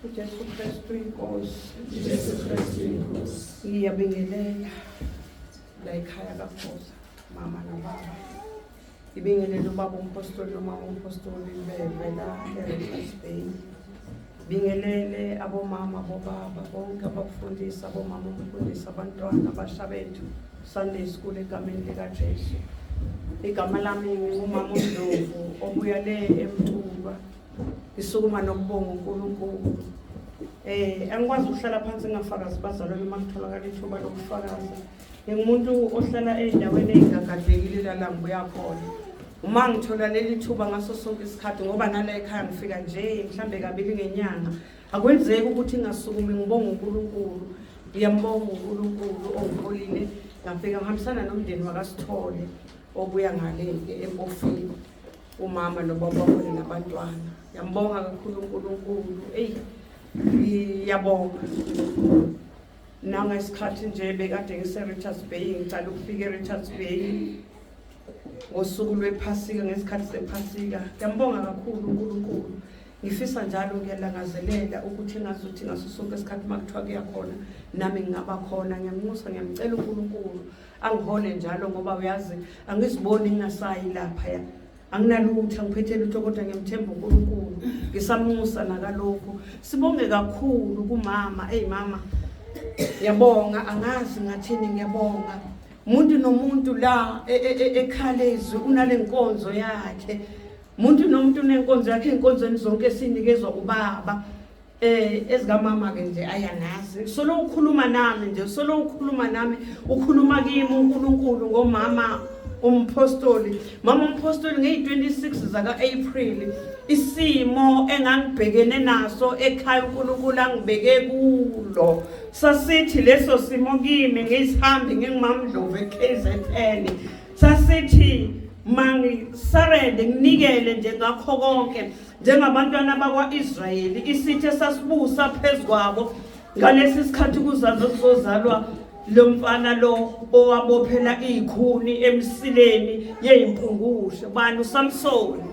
uJesu Kristu inkosi. Ngiyabingelela la ekhaya kaKhoza, mama nobaba. Ngibingelela ubaba umpostoli nomama umpostoli bevela eRichards Bay. Bingelele abomama bobaba bonke abafundisa, abomama abafundisa abantwana abasha bethu Sunday School egameni likaJesu. Igama lami ngumama uNdlovu obuya le eMtulwa. Ngisukuma nokubonga uNkulunkulu. Angikwazi ukuhlala phansi ngingafakazi bazalwane makutholakala ithuba lokufakaza. Ngingumuntu ohlala endaweni engagadekile la ngibuya khona. Uma ngithola leli thuba ngaso sonke isikhathi ngoba nala ekhaya ngifika nje mhlambe kabili ngenyanga, akwenzeki ukuthi ngasukumi ngibonga uNkulunkulu. Ngiyambonga uNkulunkulu ongiholile ngafika ngihambisana nomndeni wakaSithole obuya ngale eMpofini, umama nobaba wami nabantwana. Ngiyambonga kakhulu uNkulunkulu. Ngiyabonga. Nanga isikhathi nje bekade ngise-Richards Bay, ngicela ukufika eRichards Bay ngosuku lwePhasika, ngesikhathi sePhasika. Ngiyambonga kakhulu uNkulunkulu. Ngifisa njalo ngiyalangazelela ukuthi ngazuthi ngaso sonke isikhathi makuthiwa kuyakhona nami ngingaba khona. Ngiyamnxusa, ngiyamcela uNkulunkulu angihole njalo ngoba uyazi angiziboni ngingasayi lapha. Anginalutho, angiphethe lutho kodwa ngiyamthemba uNkulunkulu. Ngisamnxusa nakalokho. Sibonge kakhulu kumama. Mama, ngiyabonga, angazi ngathini ngiyabonga. Umuntu nomuntu la ekhalezwe unale nkonzo yakhe. Umuntu nomuntu unenkonzo yakhe, inkonzweni zonke esinikezwa ubaba. Ezikamama ke nje ayanazi. Solo ukhuluma nami nje, solo ukhuluma nami, ukhuluma kimi uNkulunkulu ngomama umpostoli. Mama umpostoli ngeyi-26 zaka-April isimo engangibhekene naso ekhaya uNkulunkulu angibeke kulo. Sasithi leso simo kimi ngisihambe ngingumama Ndlovu eKZN. Sasithi mangisarende nginikele nje ngakho konke njengabantwana bakwa-Israyeli. Isithe sasibusa phezu kwabo ngalesi sikhathi kuzazo kuzozalwa lo mfana lo owabophela izikhuni emsileni yezimpungushe, bani uSamsoni.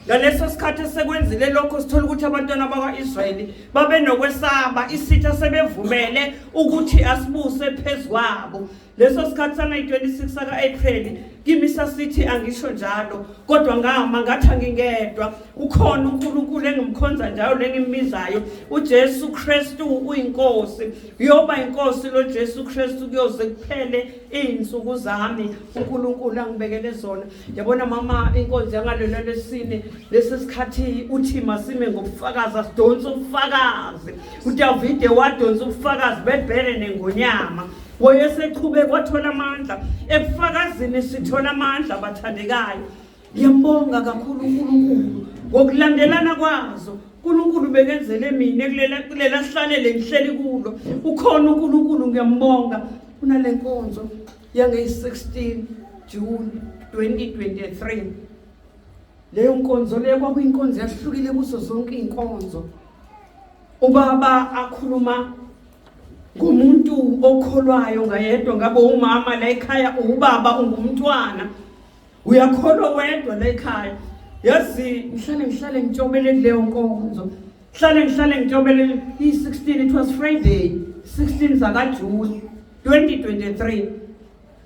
Ngaleso sikhathi sekwenzile lokho sithola ukuthi abantwana bakwa-Israyeli babe nokwesaba, isitha sebevumele ukuthi asibuse phezu kwabo. Leso sikhathi sangayi-26 saka-April kimi sasithi angisho njalo, kodwa ngama ngathi angingedwa. Ukhona uNkulunkulu engimkhonza njalo lengimbizayo, uJesu Kristu uyinkosi. Uyoba inkosi lo Jesu Kristu kuyoze kuphele izinsuku zami uNkulunkulu angibekele zona. Yabona mama, inkonzo yangalelo lesine lesi sikhathi uthi masime ngobufakazi, asidonse ubufakazi. uDavide wadonsa ubufakazi bebhele nengonyama. Woyeseqhubeka wathola amandla. Ebufakazini sithola amandla bathandekayo. Ngiyambonga kakhulu uNkulunkulu ngokulandelana kwazo. uNkulunkulu bekenzele mina kulela hlalele ngihleli kulo. Ukhona uNkulunkulu, ngiyambonga. Kunale nkonzo yange-16 June 2023. Leyo nkonzo leyo kwakuyinkonzo yahlukile kuzo zonke inkonzo. Ubaba akhuluma ngumuntu okholwayo ngayedwa, ngabe umama la ekhaya, ubaba ungumntwana. Uyakholwa wedwa la ekhaya. Yazi ngihlale ngitshobele kuleyo nkonzo. Ngihlale ngitshobele i-16, it was Friday 16 zakaJune 2023.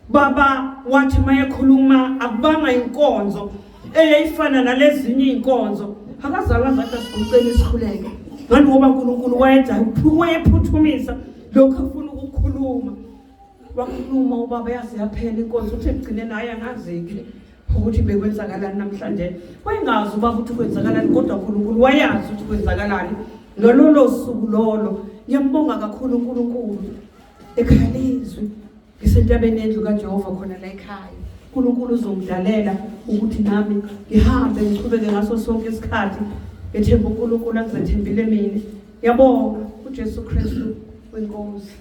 Baba wathi mayekhuluma akubanga inkonzo eyayifana nalezinye inkonzo. Akazalwa zathi asigucele isikhuleke. Ngani ngoba uNkulunkulu wayephuthumisa lokho afuna ukukhuluma. Wakhuluma ubaba yazi yaphela inkonzo, uthi egcine naye angazeki ukuthi bekwenzakalani namhlanje. Wayengazi ubaba ukuthi kwenzakalani, kodwa uNkulunkulu wayazi ukuthi kwenzakalani ngalolo suku lolo. Ngiyambonga kakhulu uNkulunkulu. Ekhalizwe ngisentabeni endlu kaJehova khona la ekhaya. uNkulunkulu uzongidlalela ukuthi nami ngihambe ngiqhubeke ngaso sonke isikhathi. Ngethemba uNkulunkulu angizethembile mina. Ngiyabonga uJesu Kristu wenkosi.